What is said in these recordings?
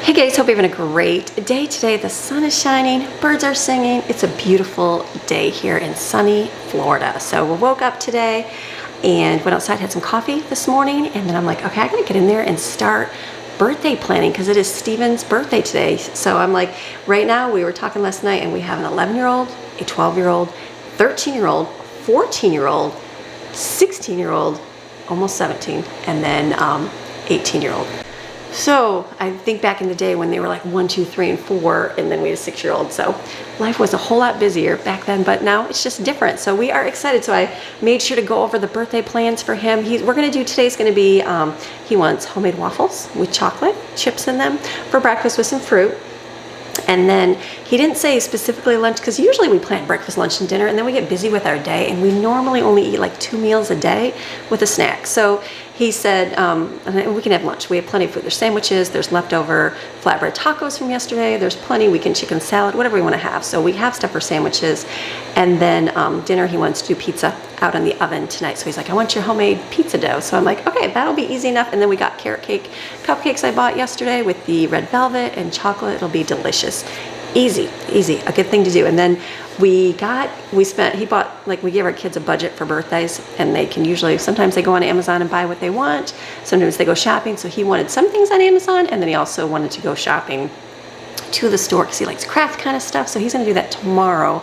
Hey guys, hope you're having a great day today. The sun is shining, birds are singing. It's a beautiful day here in sunny Florida. So we woke up today and went outside, had some coffee this morning, and then I'm like, okay, I gotta get in there and start birthday planning because it is Steven's birthday today. So I'm like, right now, we were talking last night and we have an 11-year-old, a 12-year-old, 13-year-old, 14-year-old, 16-year-old, almost 17, and then 18-year-old. So I think back in the day when they were like 1, 2, 3, and 4, and then we had a 6-year-old. So life was a whole lot busier back then, but now it's just different. So we are excited. So I made sure to go over the birthday plans for him. We're going to do, today's going to be, he wants homemade waffles with chocolate chips in them for breakfast with some fruit. And then he didn't say specifically lunch, because usually we plan breakfast, lunch, and dinner, and then we get busy with our day, and we normally only eat like 2 meals a day with a snack. So he said, and we can have lunch. We have plenty of food. There's sandwiches, there's leftover flatbread tacos from yesterday, there's plenty. We can chicken salad, whatever we want to have. So we have stuff for sandwiches. And then dinner, he wants to do pizza out in the oven tonight. So he's like, I want your homemade pizza dough. So I'm like, okay, that'll be easy enough. And then we got carrot cake cupcakes I bought yesterday with the red velvet and chocolate. It'll be delicious. Easy, a good thing to do. And then he bought, like, we give our kids a budget for birthdays, and they can usually, sometimes they go on Amazon and buy what they want. Sometimes they go shopping. So he wanted some things on Amazon, and then he also wanted to go shopping to the store because he likes craft kind of stuff. So he's going to do that tomorrow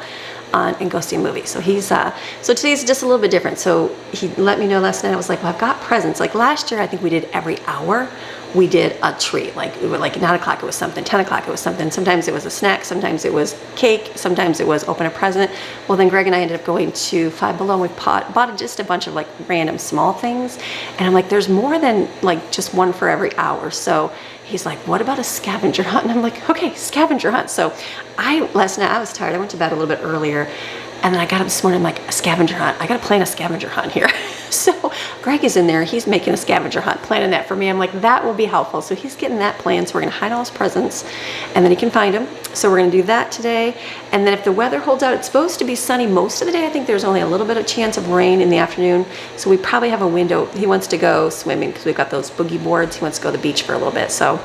and go see a movie. So so today's just a little bit different. So he let me know last night. I was like, well, I've got presents. Like last year, I think we did every hour. We did a treat. Like, it was like 9 o'clock it was something, 10 o'clock it was something. Sometimes it was a snack, sometimes it was cake, sometimes it was open a present. Well, then Greg and I ended up going to Five Below, and we bought just a bunch of like random small things. And I'm like, there's more than like just one for every hour. So he's like, what about a scavenger hunt? And I'm like, okay, scavenger hunt. So last night I was tired. I went to bed a little bit earlier, and then I got up this morning, I'm like, a scavenger hunt. I got to plan a scavenger hunt here. So Greg is in there. He's making a scavenger hunt, planning that for me. I'm like, that will be helpful. So he's getting that planned. So we're going to hide all his presents, and then he can find them. So we're going to do that today. And then if the weather holds out, it's supposed to be sunny most of the day. I think there's only a little bit of chance of rain in the afternoon. So we probably have a window. He wants to go swimming because we've got those boogie boards. He wants to go to the beach for a little bit. So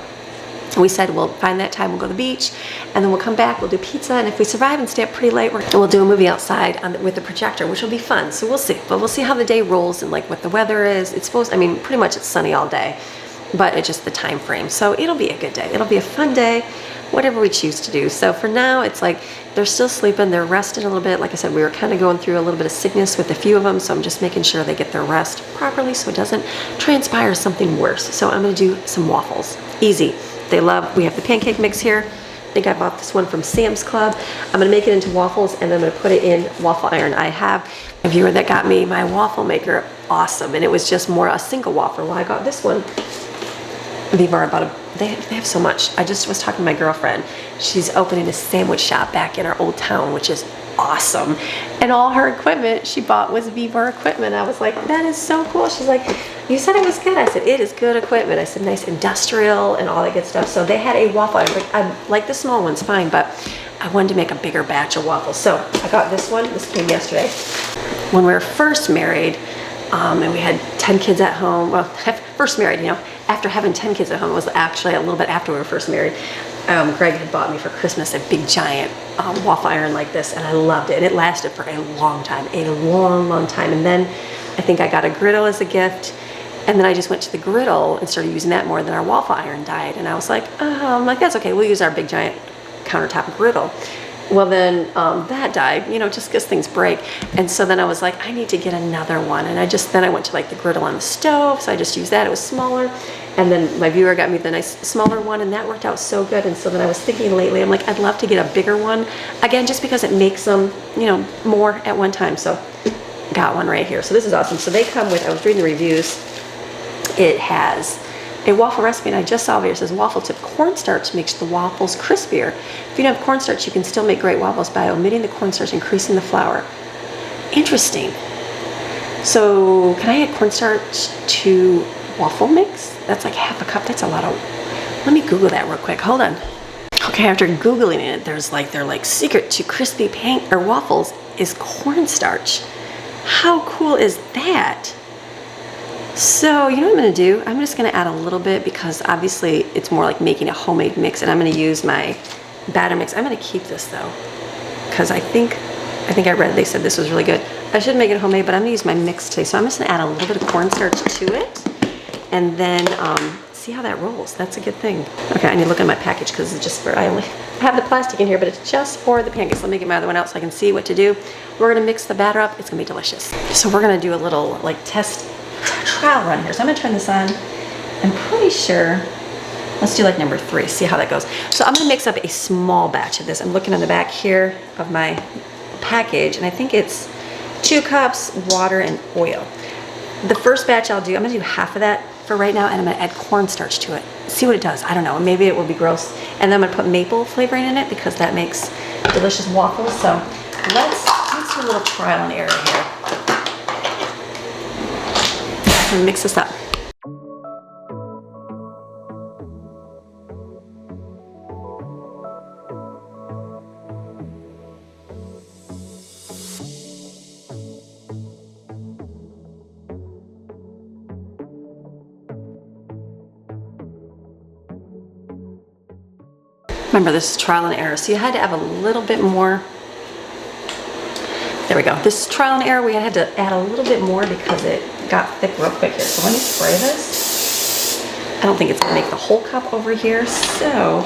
we said we'll find that time, we'll go to the beach, and then we'll come back, we'll do pizza, and if we survive and stay up pretty late, we'll do a movie outside with the projector, which will be fun. So we'll see. But we'll see how the day rolls and like what the weather is. Pretty much it's sunny all day, but it's just the time frame. So it'll be a good day. It'll be a fun day, whatever we choose to do. So for now, it's like they're still sleeping, they're resting a little bit. Like I said, we were kind of going through a little bit of sickness with a few of them, so I'm just making sure they get their rest properly so it doesn't transpire something worse. So I'm gonna do some waffles. Easy. We have the pancake mix here. I think I bought this one from Sam's Club. I'm gonna make it into waffles, and then I'm gonna put it in waffle iron. I have a viewer that got me my waffle maker, awesome, and it was just more a single waffle. Well, I got this one. They have so much. I just was talking to my girlfriend. She's opening a sandwich shop back in our old town, which is awesome. And all her equipment she bought was Vivar equipment. I was like, that is so cool. She's like, you said it was good. I said, it is good equipment. I said, nice industrial and all that good stuff. So they had a waffle. I like the small ones, fine, but I wanted to make a bigger batch of waffles. So I got this one. This came yesterday. When we were first married, and we had 10 kids at home. Well, first married, after having 10 kids at home, it was actually a little bit after we were first married. Greg had bought me for Christmas a big giant waffle iron like this, and I loved it. And it lasted for a long time, long time. And then I think I got a griddle as a gift, and then I just went to the griddle and started using that more than our waffle iron died. And I was like, that's okay. We'll use our big giant countertop griddle. Well, then that died, just because things break. And so then I was like, I need to get another one. And then I went to like the griddle on the stove. So I just used that. It was smaller. And then my viewer got me the nice smaller one, and that worked out so good. And so then I was thinking lately, I'm like, I'd love to get a bigger one. Again, just because it makes them, more at one time. So got one right here. So this is awesome. So they come with, I was reading the reviews. It has a waffle recipe, and I just saw over here, it says waffle tip. Cornstarch makes the waffles crispier. If you don't have cornstarch, you can still make great waffles by omitting the cornstarch, increasing the flour. Interesting. So can I add cornstarch to waffle mix? That's like half a cup. That's a lot of, let me Google that real quick. Hold on. Okay, after Googling it, they're like secret to crispy waffles is cornstarch. How cool is that? So you know what I'm gonna do? I'm just gonna add a little bit because obviously it's more like making a homemade mix, and I'm gonna use my batter mix. I'm gonna keep this though, because I think I read they said this was really good. I should make it homemade, but I'm gonna use my mix today. So I'm just gonna add a little bit of cornstarch to it, and then see how that rolls. That's a good thing. Okay, I need to look at my package because it's just for, I only have the plastic in here, but it's just for the pancakes. Let me get my other one out so I can see what to do. We're gonna mix the batter up. It's gonna be delicious. So we're gonna do a little like trial run here. So I'm gonna turn this on. I'm pretty sure, let's do like number 3, see how that goes. So I'm gonna mix up a small batch of this. I'm looking on the back here of my package, and I think it's 2 cups, water, and oil. The first batch I'm gonna do half of that for right now, and I'm gonna add cornstarch to it. See what it does. I don't know, maybe it will be gross. And then I'm gonna put maple flavoring in it because that makes delicious waffles. So let's do a little trial and error here. I'm gonna mix this up. Remember, this is trial and error, so you had to have a little bit more. There we go. This is trial and error. We had to add a little bit more because it got thick real quick here. So let me spray this. I don't think it's gonna make the whole cup over here, so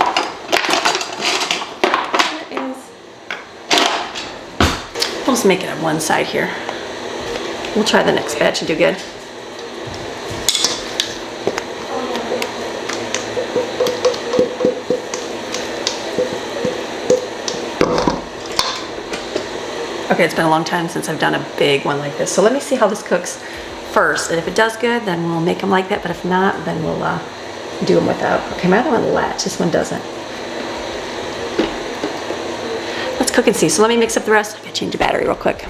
there is. We'll just make it on one side here. We'll try the next batch and do good. Okay, it's been a long time since I've done a big one like this. So let me see how this cooks first. And if it does good, then we'll make them like that. But if not, then we'll do them without. Okay, my other one latch, this one doesn't. Let's cook and see. So let me mix up the rest. I gotta change the battery real quick.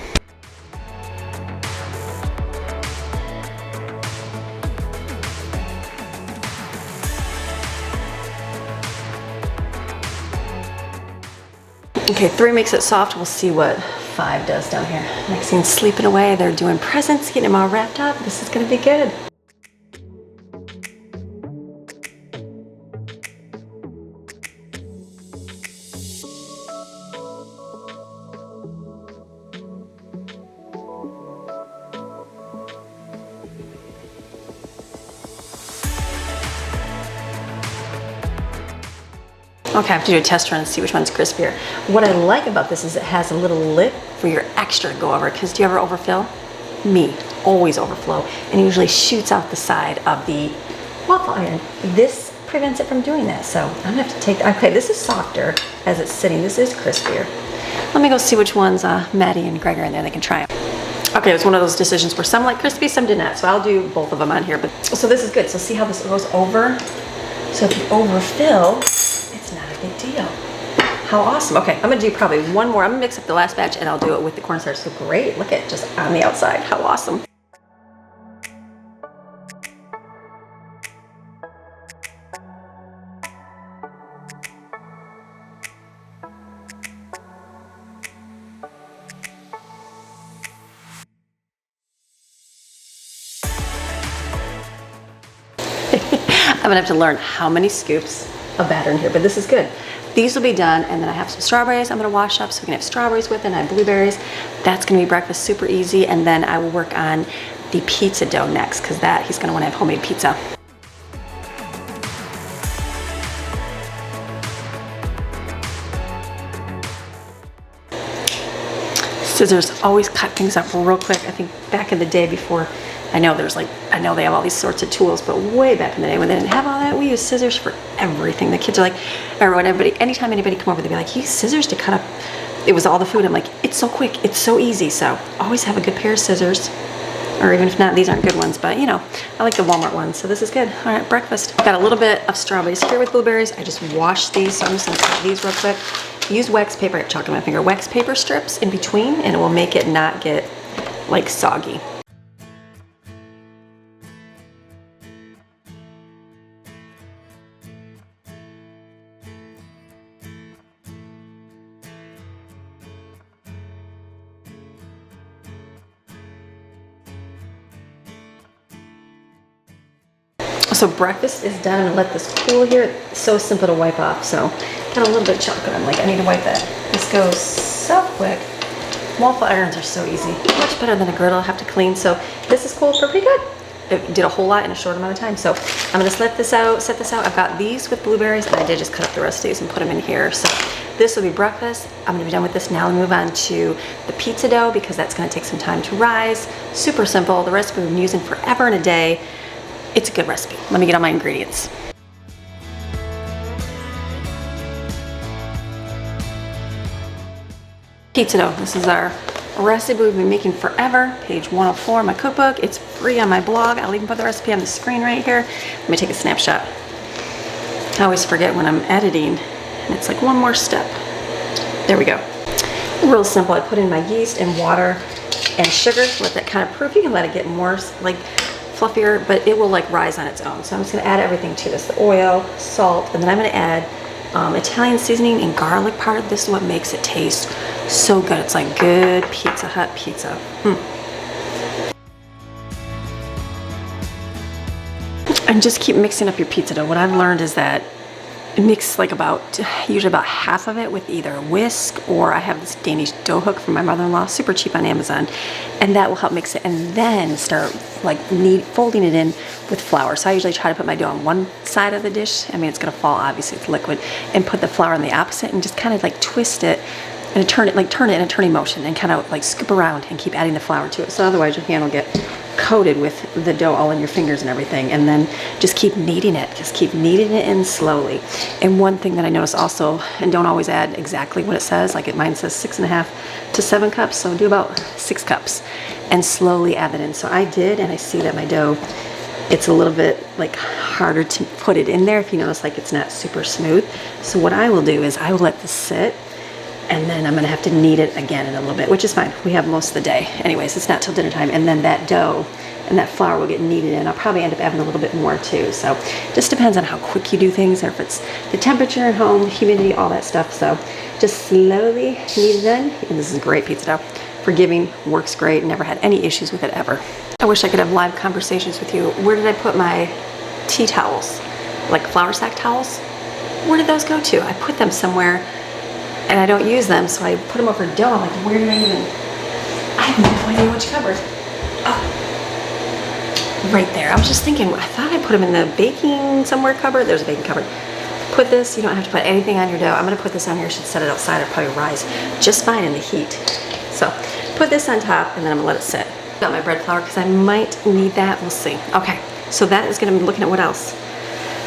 Okay, 3 makes it soft. We'll see what 5 does down here. Maxine's sleeping away. They're doing presents, getting them all wrapped up. This is gonna be good. Okay, I have to do a test run and see which one's crispier. What I like about this is it has a little lip for your extra to go over, because do you ever overfill? Me, always overflow, and it usually shoots out the side of the waffle iron. This prevents it from doing that, so I'm gonna have to take, okay, this is softer as it's sitting. This is crispier. Let me go see which ones Maddie and Greg are in there. They can try them. Okay, it was one of those decisions where some like crispy, some did not, so I'll do both of them on here. But so this is good, so see how this goes over? So if you overfill, it's not a big deal. How awesome. Okay, I'm gonna do probably one more. I'm gonna mix up the last batch and I'll do it with the cornstarch. So great, look at just on the outside, how awesome. I'm gonna have to learn how many scoops of batter in here, but this is good. These will be done, and then I have some strawberries I'm gonna wash up so we can have strawberries with it, and I have blueberries. That's gonna be breakfast, super easy, and then I will work on the pizza dough next, because that he's gonna wanna have homemade pizza. Scissors always cut things up real quick. I think back in the day before, I know they have all these sorts of tools, but way back in the day when they didn't have all that, we used scissors for everything. The kids are like, or when anytime anybody come over, they'd be like, you use scissors to cut up, it was all the food. I'm like, it's so quick, it's so easy. So always have a good pair of scissors, or even if not, these aren't good ones, but you know, I like the Walmart ones, so this is good. All right, breakfast. I've got a little bit of strawberries here with blueberries. I just washed these, so I'm just gonna cut these real quick. Use wax paper, I have chalk on my finger, wax paper strips in between, and it will make it not get like soggy. So breakfast is done. I'm gonna let this cool here. It's so simple to wipe off. So got a little bit of chocolate. I'm like, I need to wipe that. This goes so quick. Waffle irons are so easy. Much better than a griddle I have to clean. So this is cooled for pretty good. It did a whole lot in a short amount of time. So I'm gonna set this out. I've got these with blueberries, and I did just cut up the rest of these and put them in here. So this will be breakfast. I'm gonna be done with this now and move on to the pizza dough because that's gonna take some time to rise. Super simple. The recipe we've been using forever and a day. It's a good recipe. Let me get all my ingredients. Pizza dough. This is our recipe we've been making forever. Page 104 in my cookbook. It's free on my blog. I'll even put the recipe on the screen right here. Let me take a snapshot. I always forget when I'm editing, and it's like one more step. There we go. Real simple. I put in my yeast and water and sugar. Let that kind of proof. You can let it get more like fluffier, but it will like rise on its own. So I'm just gonna add everything to this. The oil, salt, and then I'm gonna add Italian seasoning and garlic powder. This is what makes it taste so good. It's like good Pizza Hut pizza. And just keep mixing up your pizza dough. What I've learned is that mix like usually about half of it with either a whisk, or I have this Danish dough hook from my mother-in-law, super cheap on Amazon, and that will help mix it, and then start like folding it in with flour. So I usually try to put my dough on one side of the dish. I mean, it's gonna fall, obviously it's liquid, and put the flour on the opposite and just kind of like twist it and turn it in a turning motion and kind of like scoop around and keep adding the flour to it. So otherwise your hand will get coated with the dough all in your fingers and everything. And then just keep kneading it. Just keep kneading it in slowly. And one thing that I notice also, and don't always add exactly what it says, like mine says 6.5 to 7 cups, so do about 6 cups and slowly add it in. So I did, and I see that my dough, it's a little bit like harder to put it in there if you notice like it's not super smooth. So what I will do is I will let this sit, and then I'm gonna have to knead it again in a little bit, which is fine. We have most of the day. Anyways, it's not till dinner time. And then that dough and that flour will get kneaded in. I'll probably end up having a little bit more too. So just depends on how quick you do things, or if it's the temperature at home, humidity, all that stuff. So just slowly knead it in. And this is great pizza dough. Forgiving, works great. Never had any issues with it ever. I wish I could have live conversations with you. Where did I put my tea towels? Like flour sack towels? Where did those go to? I put them somewhere and I don't use them, so I put them over dough. I'm like, where did I even? I have no idea which cupboard. Oh, right there. I was just thinking, I thought I put them in the baking somewhere cupboard. There's a baking cupboard. Put this, you don't have to put anything on your dough. I'm gonna put this on here. I should set it outside. It'll probably rise just fine in the heat. So put this on top, and then I'm gonna let it sit. Got my bread flour because I might need that. We'll see. Okay, so that is gonna be looking at what else.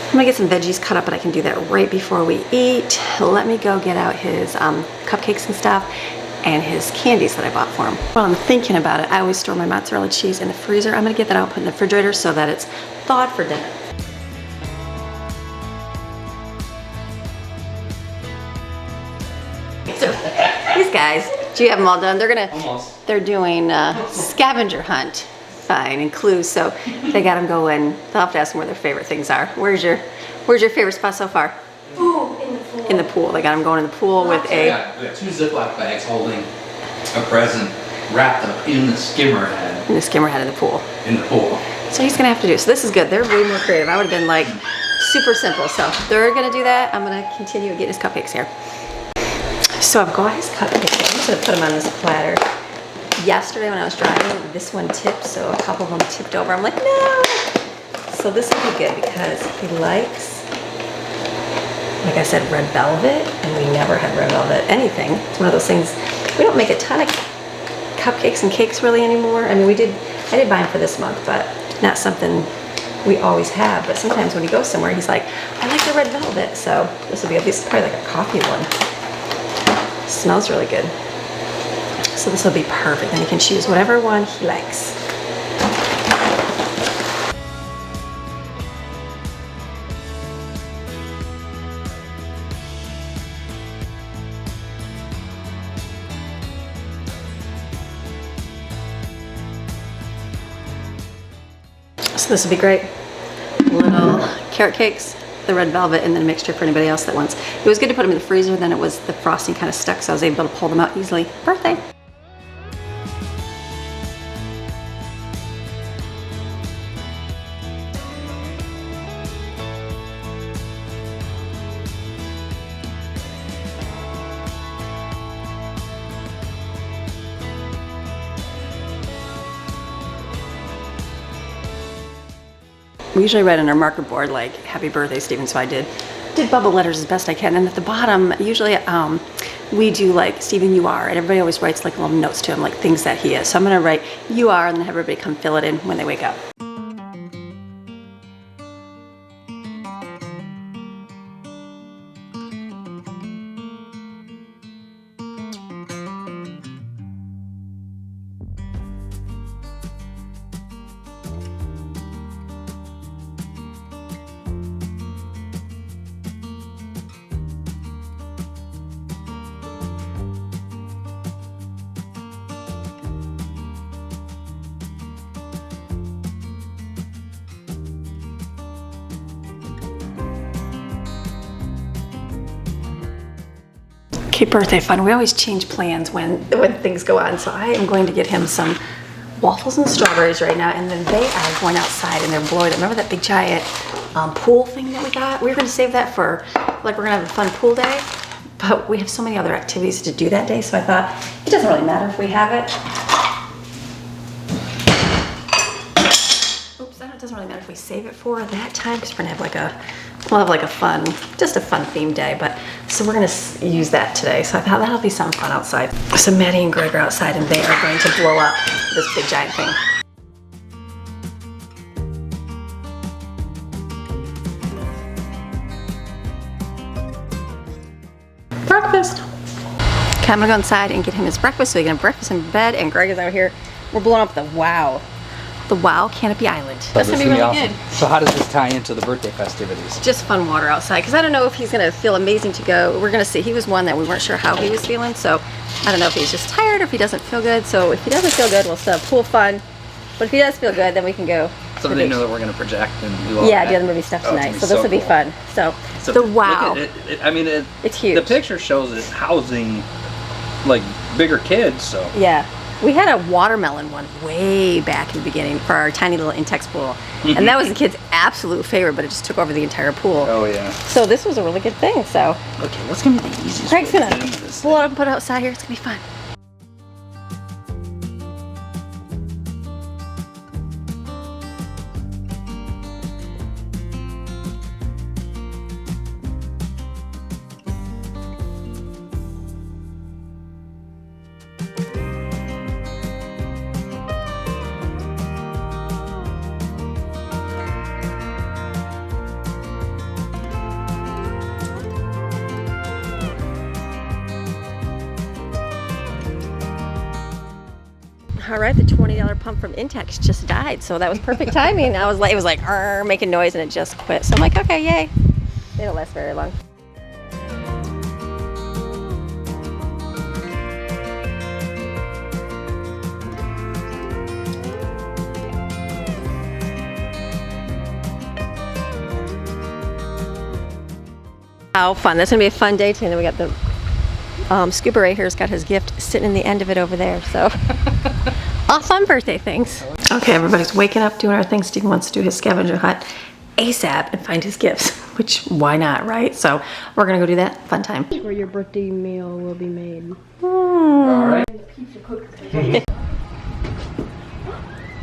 I'm gonna get some veggies cut up, but I can do that right before we eat. Let me go get out his cupcakes and stuff and his candies that I bought for him. While I'm thinking about it, I always store my mozzarella cheese in the freezer. I'm gonna get that out, put in the refrigerator so that it's thawed for dinner. So these guys, do you have them all done? They're doing scavenger hunt. Fine, and clues, so they got them going. They'll have to ask them where their favorite things are. Where's your favorite spot so far? Ooh, in the pool. In the pool. They got them going in the pool with We got 2 Ziploc bags holding a present wrapped up in the skimmer head. in the skimmer head in the pool. In the pool. So he's gonna have to do. So this is good. They're way more creative. I would have been like super simple. So they're gonna do that. I'm gonna continue getting his cupcakes here. So I've got his cupcakes. I'm just gonna put them on this platter. Yesterday when I was driving, this one tipped, so a couple of them tipped over. I'm like, no! So this will be good because he likes, like I said, red velvet, and we never had red velvet anything. It's one of those things, we don't make a ton of cupcakes and cakes really anymore. I mean, I did buy them for this month, but not something we always have. But sometimes when he goes somewhere, he's like, I like the red velvet. So this will be, this is probably like a coffee one. Smells really good. So this will be perfect, and he can choose whatever one he likes. So this will be great. Little carrot cakes, the red velvet, and then a mixture for anybody else that wants. It was good to put them in the freezer, then it was the frosting kind of stuck, so I was able to pull them out easily. Birthday. We usually write on our marker board like "Happy Birthday, Stephen." So I did bubble letters as best I can, and at the bottom usually we do like "Stephen, you are," and everybody always writes like little notes to him, like things that he is. So I'm gonna write "You are," and then have everybody come fill it in when they wake up. Okay, birthday fun. We always change plans when things go on. So I am going to get him some waffles and strawberries right now, and then they are going outside and they're blowing it. Remember that big giant pool thing that we got? We were going to save that for, like, we're going to have a fun pool day, but we have so many other activities to do that day, so I thought it doesn't really matter if we have it. Oops, it doesn't really matter if we save it for that time, because we're going to have like a fun, just a fun theme day, but so we're going to use that today. So I thought that'll be some fun outside. So Maddie and Greg are outside and they are going to blow up this big giant thing. Breakfast. Okay, I'm gonna go inside and get him his breakfast so he can have breakfast in bed, and Greg is out here. We're blowing up the Wow Canopy Island. That's gonna be really good. So how does this tie into the birthday festivities? Just fun water outside, because I don't know if he's gonna feel amazing to go. We're gonna see. He was one that we weren't sure how he was feeling, so I don't know if he's just tired or if he doesn't feel good. So if he doesn't feel good, we'll still have pool fun. But if he does feel good, then we can go. So they know that we're gonna project and do all yeah, that. do other movie stuff tonight. So this will be cool. fun. So the Wow. Look at it. I mean, it's huge. The picture shows it housing like bigger kids. So yeah. We had a watermelon one way back in the beginning for our tiny little Intex pool. And that was the kids' absolute favorite, but it just took over the entire pool. Oh yeah. So this was a really good thing, so. Okay, what's gonna be the easiest Greg's way gonna to do this blow it thing? up and put it outside here. It's gonna be fun. All right, the $20 pump from Intex just died, so that was perfect timing. It was like making noise and it just quit. So I'm like, okay, yay. They don't last very long. How fun. That's gonna be a fun day today. And then we got the Scuba Ray here's got his gift sitting in the end of it over there, so all fun birthday things. Okay, everybody's waking up, doing our thing. Stephen wants to do his scavenger hunt ASAP and find his gifts, which why not, right? So we're gonna go do that. Fun time. Where your birthday meal will be made. All right. Pizza cooker.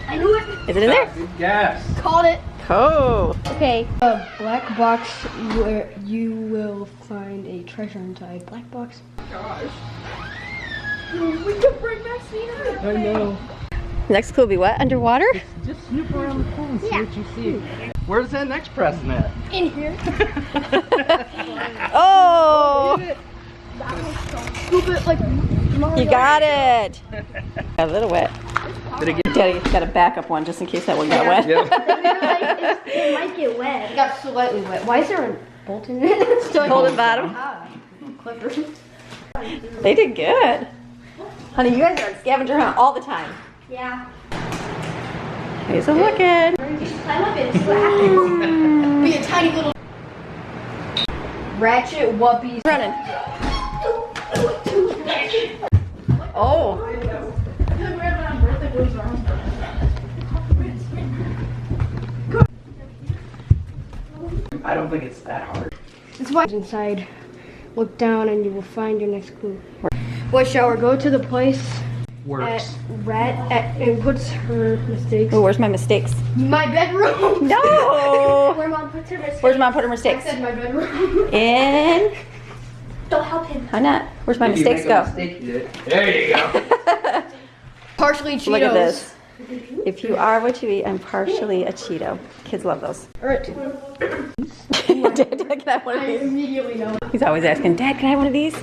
I knew it. Is it in there? Good guess. Called it. Cool. Okay. A black box where you will find a treasure inside. Black box. Gosh. We could bring back Cena. I know. Next clue will be what? Underwater? Just snoop around the pool and see what you see. Where's that next present at? In here. Oh! Scoop it like Mario. You got it. Got a little wet. Did it get? Got a backup one just in case that one got wet. Yep. It might get wet. It got slightly wet. Why is there a bolt in it? Still holding bottom. Ah, clever. They did good. Honey, you guys are on scavenger hunt all the time. Yeah. Here's a looking. Climb up and see what happens. Be a tiny little Ratchet Whuppies. Running. Oh. I don't think it's that hard. It's why inside. Look down and you will find your next clue. Boy shower, go to the place Works. And puts her mistakes. Oh, where's my mistakes? My bedroom. No. Where mom puts her mistakes. Where's mom put her mistakes? I said my bedroom. In. Don't help him. Why not? Where's my mistakes go? There you go. Partially Cheetos. Look at this. If you are what you eat, I'm partially a Cheeto. Kids love those. All right. Dad, can I have one of I these? immediately know. He's always asking, Dad, can I have one of these?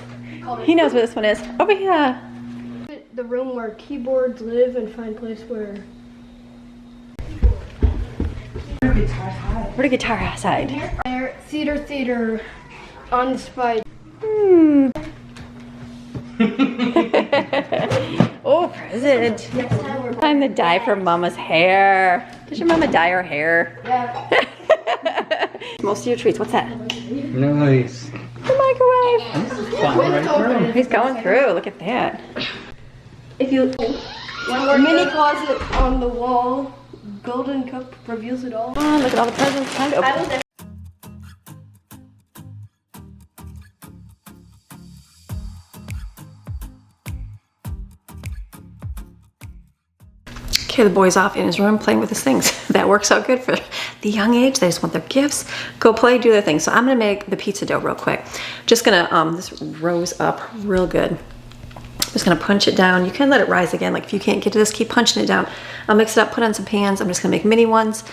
He knows what this one is. Over here. The room where keyboards live and find place where. Where the guitar hide? There, theater, on the spike. Oh, present. Time to dye for Mama's hair. Does your mama dye her hair? Yeah. Most of your treats. What's that? Nice. The microwave. This is fun right through. He's going through. Look at that. If you mini closet on the wall, golden cup reveals it all. Oh, look at all the presents. Time to open. Okay, the boy's off in his room playing with his things. That works out good for the young age. They just want their gifts. Go play, do their thing. So I'm gonna make the pizza dough real quick. Just gonna, this rose up real good. Just gonna punch it down. You can let it rise again. Like if you can't get to this, keep punching it down. I'll mix it up, put on some pans. I'm just gonna make mini ones.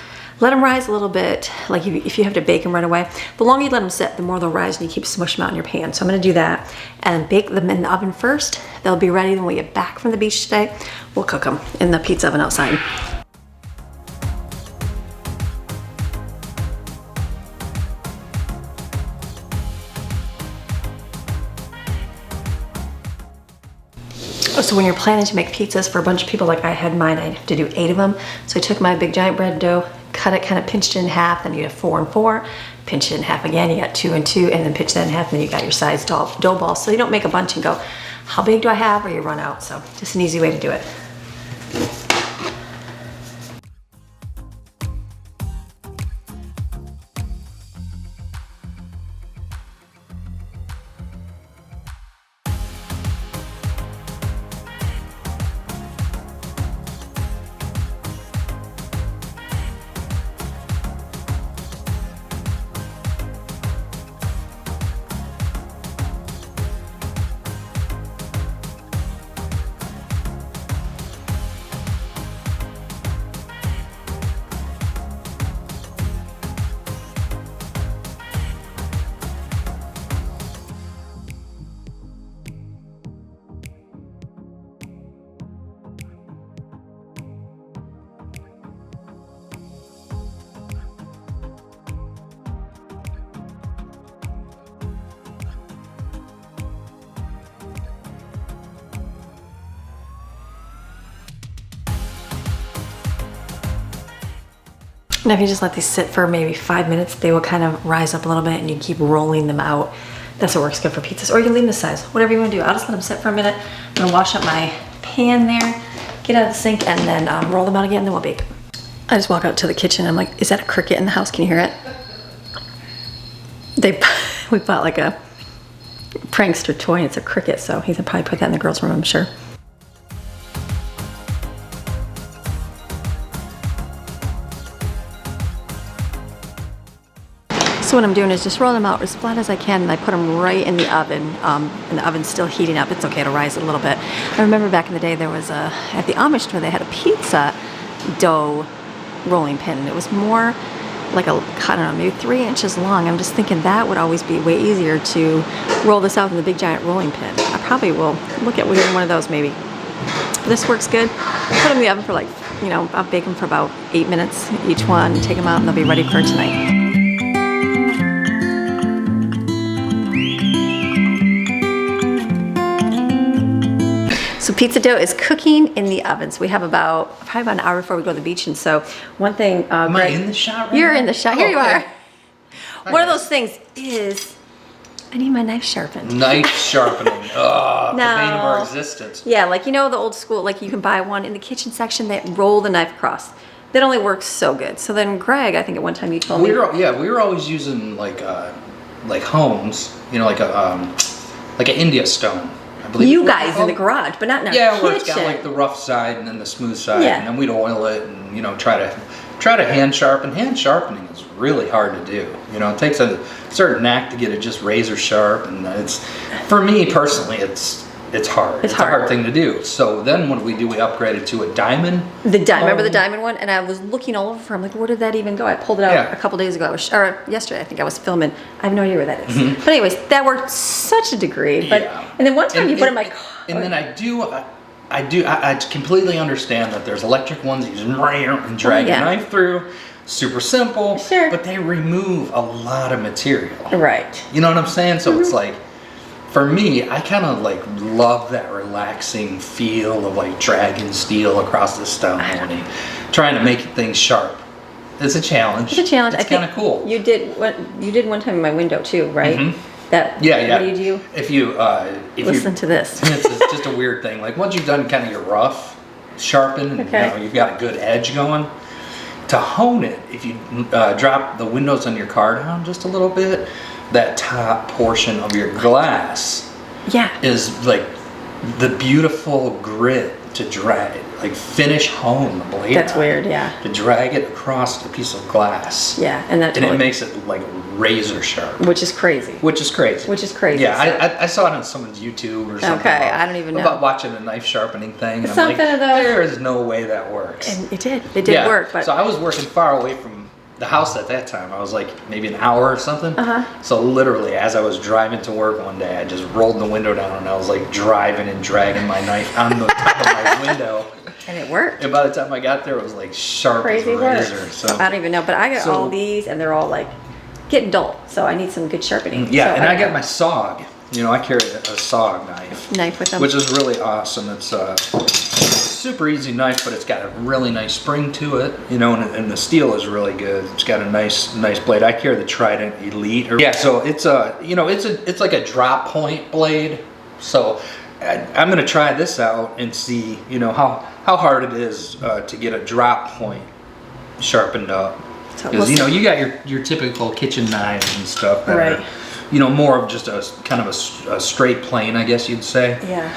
Let them rise a little bit. Like if you have to bake them right away, the longer you let them sit, the more they'll rise and you keep smushing them out in your pan. So I'm gonna do that and bake them in the oven first. They'll be ready when we get back from the beach today. We'll cook them in the pizza oven outside. So when you're planning to make pizzas for a bunch of people like I had mine, I had to do 8 of them. So I took my big giant bread dough, cut it, kind of pinched it in half, then you have 4 and 4, pinch it in half again, you got 2 and 2, and then pinch that in half, and then you got your size dough ball. So you don't make a bunch and go, how big do I have, or you run out. So just an easy way to do it. Now if you just let these sit for maybe 5 minutes, they will kind of rise up a little bit and you keep rolling them out. That's what works good for pizzas. Or you can leave them this size, whatever you want to do. I'll just let them sit for a minute. I'm gonna wash up my pan there, get out of the sink, and then roll them out again, and then we'll bake. I just walk out to the kitchen. I'm like, is that a cricket in the house? Can you hear it? We bought like a prankster toy and it's a cricket, so he'll probably put that in the girls' room, I'm sure. So what I'm doing is just roll them out as flat as I can, and I put them right in the oven. And the oven's still heating up. It's okay to rise a little bit. I remember back in the day there was at the Amish store they had a pizza dough rolling pin. And it was more like I don't know, maybe 3 inches long. I'm just thinking that would always be way easier to roll this out in the big giant rolling pin. I probably will look at getting one of those maybe. This works good. Put them in the oven for like, you know, I'll bake them for about 8 minutes each one. Take them out and they'll be ready for tonight. So pizza dough is cooking in the oven. So we have probably about an hour before we go to the beach. And so one thing, Am I Greg, in the shot right you're now? in the shot. Here you Okay. are. One of those things is, I need my knife sharpened. Knife sharpening. Ugh, No. the bane of our existence. Yeah, like you know the old school, like you can buy one in the kitchen section that roll the knife across. That only works so good. So then Greg, I think at one time you told me. We were always using like homes, you know, like an India stone. I believe. You guys in the garage, but not in our kitchen. Where it's got like the rough side and then the smooth side, Yeah. and then we'd oil it and try to hand sharpen. Hand sharpening is really hard to do. It takes a certain knack to get it just razor sharp, and it's, for me personally, it's hard. It's a hard thing to do. So then what do? We upgraded to a diamond. Remember the diamond one? And I was looking all over for. I'm like, where did that even go? I pulled it out a couple days ago. Or yesterday, I think I was filming. I have no idea where that is. Mm-hmm. But anyways, that worked such a degree. But and then one time you put it in my car. And then I completely understand that there's electric ones you just and drag your knife through. Super simple. Sure. But they remove a lot of material. Right. You know what I'm saying? So it's like, for me, I kind of like love that relaxing feel of like dragging steel across the stone and trying to make things sharp. It's a challenge. It's a challenge. It's kind of cool. You did one time in my window too, right? Mm-hmm. That. Yeah. What do you do? If you Listen to this. it's just a weird thing. Like once you've done kind of your rough sharpen, and you've got a good edge going. To hone it, if you drop the windows on your car down just a little bit, that top portion of your glass is like the beautiful grit to drag, like finish home the blade. That's weird, yeah. To drag it across a piece of glass. Yeah, and it makes it like razor sharp. Which is crazy. Yeah, I saw it on someone's YouTube or something. Okay, I don't even know. About watching a knife sharpening thing. And Something I'm like, of those. there is no way that works. And it did work. But so I was working far away from the house at that time. I was like maybe an hour or something. So literally, as I was driving to work one day, I just rolled the window down and I was like driving and dragging my knife on the top of my window. And it worked. And by the time I got there, it was like sharp Crazy as a razor. So I don't even know, but I got all these, and they're all like getting dull. So I need some good sharpening. Yeah, so and I got my SOG. I carry a SOG knife with them, which is really awesome. It's a super easy knife, but it's got a really nice spring to it. And the steel is really good. It's got a nice blade. I carry the Trident Elite. So it's it's like a drop point blade. So I'm gonna try this out and see how hard it is to get a drop point sharpened up. Because you got your typical kitchen knives and stuff that are more of just a kind of a straight plane, I guess you'd say. Yeah.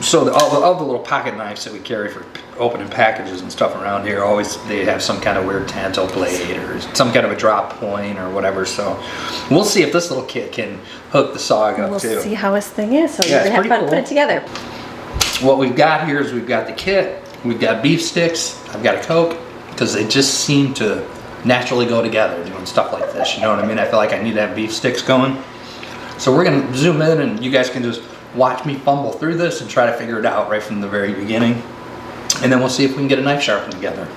So all the little pocket knives that we carry for opening packages and stuff around here, they have some kind of weird tanto blade or some kind of a drop point or whatever. So we'll see if this little kit can hook the SOG up too. We'll see how this thing is. So Yeah, we're gonna have fun cool. putting it together. What we've got here is we've got the kit, we've got beef sticks, I've got a Coke, because they just seem to naturally go together doing stuff like this. You know what I mean? I feel like I need to have beef sticks going. So we're gonna zoom in and you guys can just watch me fumble through this and try to figure it out right from the very beginning. And then we'll see if we can get a knife sharpened together.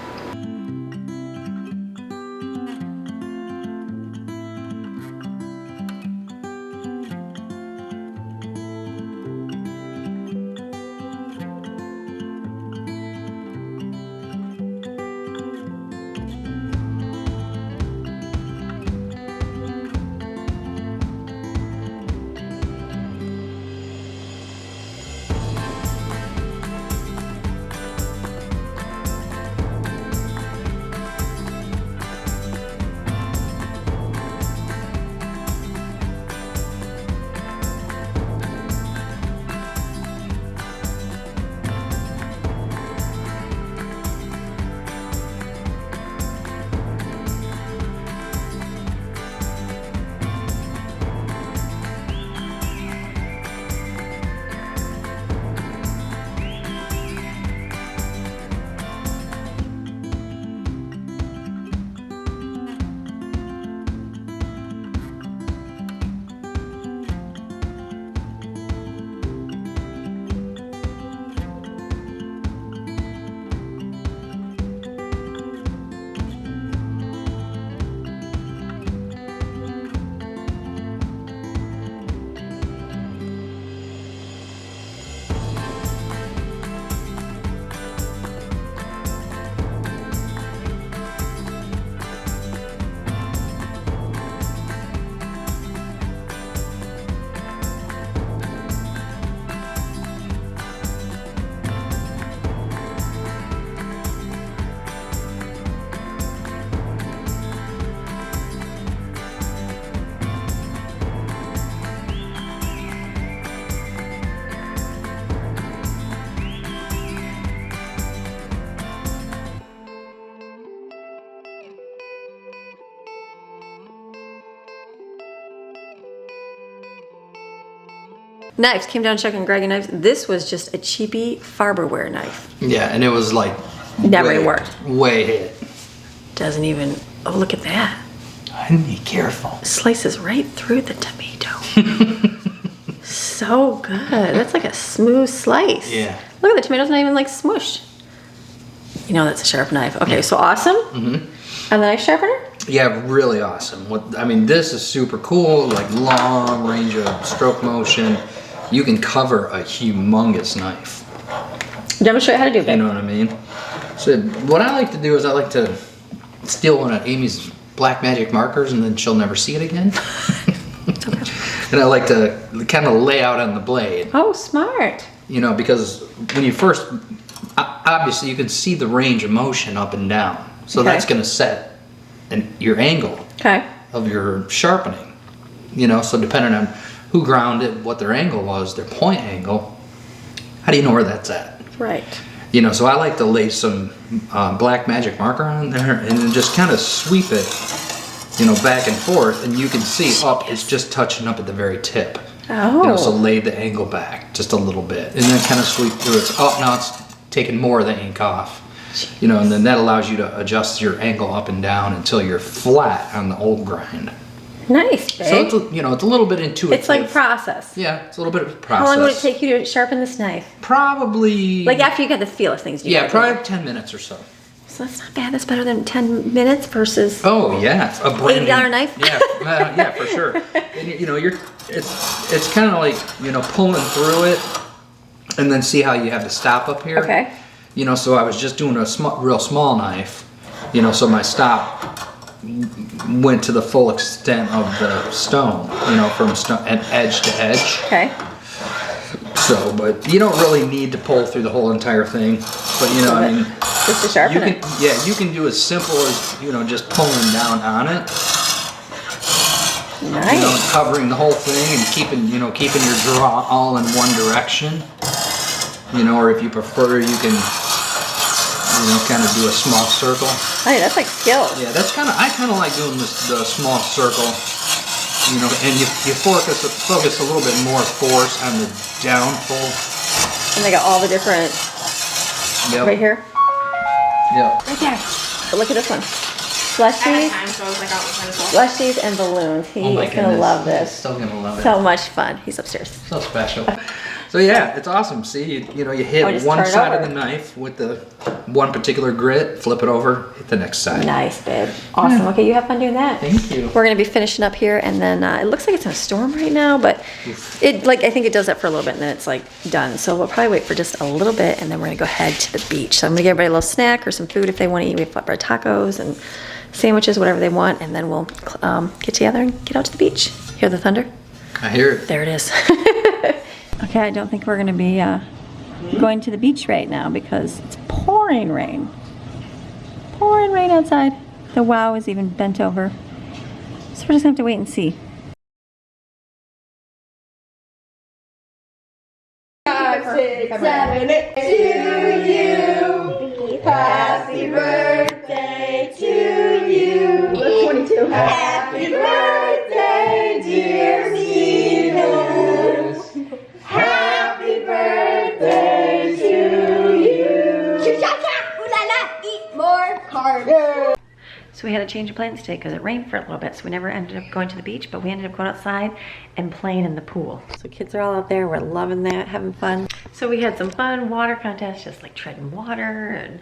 Knives, came down checking Greg and knives. This was just a cheapy Farberware knife. Yeah, and it was like Never worked. Way hit. Doesn't even, oh look at that. Be careful. Slices right through the tomato. So good. That's like a smooth slice. Yeah. Look at the tomato's not even like smushed. You know that's a sharp knife. Okay, so awesome. Mm-hmm. And the knife sharpener? Yeah, really awesome. I mean, this is super cool, like long range of stroke motion. You can cover a humongous knife. I'm gonna show you how to do it, babe. You know what I mean? So what I like to do is I like to steal one of Amy's black magic markers and then she'll never see it again. And I like to kind of lay out on the blade. Oh, smart. You know, because when you first, obviously you can see the range of motion up and down. So Okay. that's gonna set your angle Okay. of your sharpening. You know, so depending on who ground it, what their angle was, their point angle, how do you know where that's at? Right. You know, so I like to lay some black magic marker on there and then just kind of sweep it, you know, back and forth, and you can see up, it's just touching up at the very tip. Oh. You know, so lay the angle back just a little bit, and then kind of sweep through it. Oh, now it's taking more of the ink off. You know, and then that allows you to adjust your angle up and down until you're flat on the old grind. Nice, babe. So it's a, you know, it's a little bit intuitive. It's like process. Yeah, it's a little bit of a process. How long would it take you to sharpen this knife? Probably. Like after you got the feel of things. Yeah, probably 10 minutes or so. So that's not bad. That's better than 10 minutes versus. Oh yeah, a brand $80 knife? Yeah, yeah, for sure. And you know, it's kind of like, you know, pulling through it, and then see how you have to stop up here. Okay. You know, so I was just doing a real small knife. You know, so my stop went to the full extent of the stone. You know, from edge to edge. Okay. So, but you don't really need to pull through the whole entire thing. But you know, I mean, just to sharpen it. Yeah, you can do as simple as, you know, just pulling down on it. Nice. You know, covering the whole thing and keeping your draw all in one direction. You know, or if you prefer, you can, you know, kind of do a small circle. Hey, that's like skill. Yeah, I kind of like doing the small circle. You know, and you focus a little bit more force on the down pull. And they got all the different. Yep. Right here. Yep. Right there. But look at this one. Slushies. Slushies and balloons. He Oh my is gonna goodness. love this. He's still gonna love it. So much fun. He's upstairs. So special. So yeah, it's awesome. See, you know, you hit just one turn it side of over. the knife with the one particular grit, flip it over, hit the next side. Nice, babe. Awesome. Okay, you have fun doing that. Thank you. We're gonna be finishing up here, and then it looks like it's in a storm right now, but it I think it does that for a little bit, and then it's like done. So we'll probably wait for just a little bit, and then we're gonna go head to the beach. So I'm gonna give everybody a little snack or some food if they want to eat. We have flatbread tacos and sandwiches, whatever they want, and then we'll get together and get out to the beach. Hear the thunder? I hear it. There it is. Okay, I don't think we're going to be going to the beach right now because it's pouring rain. Pouring rain outside. The wow is even bent over. So we're just going to have to wait and see. 5, 6, 7, 8 to you. Happy birthday to you. 22. Happy birthday, dear Stephen. Happy birthday to you. Cha-cha-cha, ooh la la, eat more carbs. So we had a change of plans today because it rained for a little bit, so we never ended up going to the beach, but we ended up going outside and playing in the pool. So kids are all out there, we're loving that, having fun. So we had some fun water contests, just like treading water and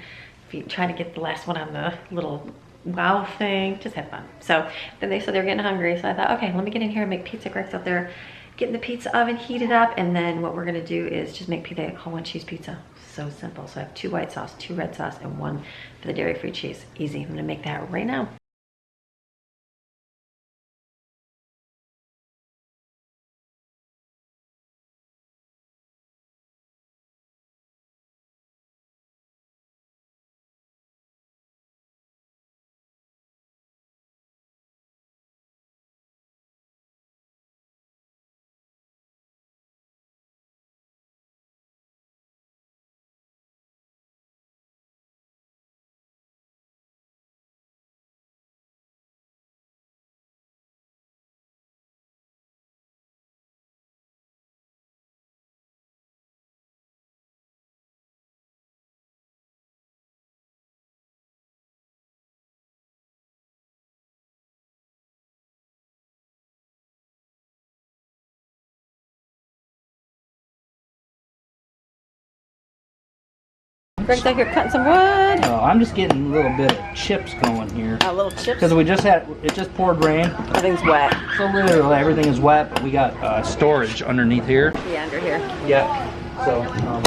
trying to get the last one on the little wow thing, just had fun. So then they said they were getting hungry, so I thought, okay, let me get in here and make pizza. Greg's out there getting the pizza oven heated up, and then what we're gonna do is just make pizza, one cheese pizza. So simple. So I have 2 white sauce, 2 red sauce, and 1 for the dairy-free cheese. Easy. I'm gonna make that right now. Greg's out here cutting some wood. Oh, I'm just getting a little bit of chips going here. Little chips. Because it just poured rain. Everything's wet. So literally everything is wet, but we got storage underneath here. Yeah, under here. Yeah. So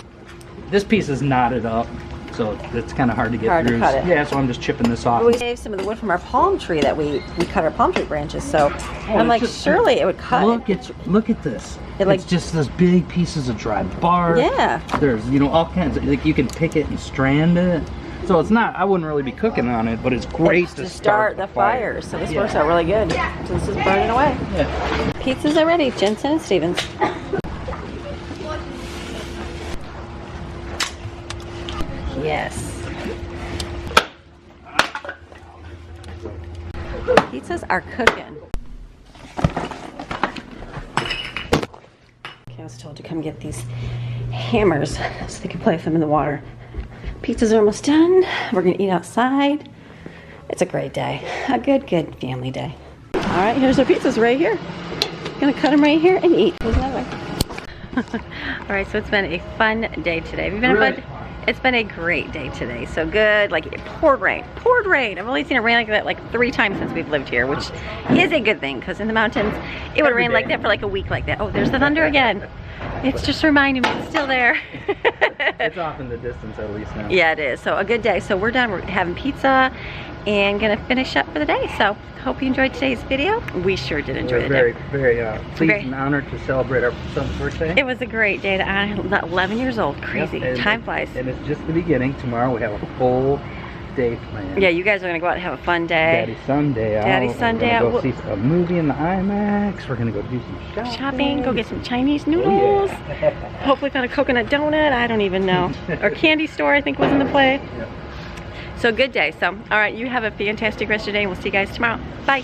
this piece is knotted up, so it's kind of hard to get Hard to through. cut it. Yeah, so I'm just chipping this off. We saved some of the wood from our palm tree that we cut our palm tree branches. So I'm like, surely it would cut. Look at this. It's It's just those big pieces of dry bark. Yeah. There's all kinds of, like, you can pick it and strand it. So it's not, I wouldn't really be cooking on it, but it's great to start the fire. So this works out really good. So this is burning away. Yeah. Pizzas are ready, Jensen and Stevens. Yes. Pizzas are cooking. Okay, I was told to come get these hammers so they can place them in the water. Pizzas are almost done. We're gonna eat outside. It's a great day. A good family day. All right, here's our pizzas right here. Gonna cut them right here and eat. Goes that way. All right, so it's been a fun day today. Have you been a fun? It's been a great day today. So good. Like, it poured rain. I've only seen it rain like that like 3 times since we've lived here, which is a good thing because in the mountains it would rain like that for like a week like that. Oh, there's the thunder again. It's just reminding me it's still there. It's off in the distance at least now. Yeah, it is. So a good day. So we're done. We're having pizza and gonna finish up for the day. So hope you enjoyed today's video. We sure did enjoy it. Very pleased and honored to celebrate our son's birthday. It was a great day to honor 11 years old. Crazy. Yep, Time flies. And it's just the beginning. Tomorrow we have a full day planned. Yeah, you guys are gonna go out and have a fun day. Daddy Sunday out. Daddy Sunday We're out. gonna go see a movie in the IMAX. We're gonna go do some Shopping, go get some Chinese noodles. Oh, yeah. Hopefully find a coconut donut. I don't even know. Or candy store, I think, was in the play. Yep. So good day. So, all right, you have a fantastic rest of your day, and we'll see you guys tomorrow. Bye.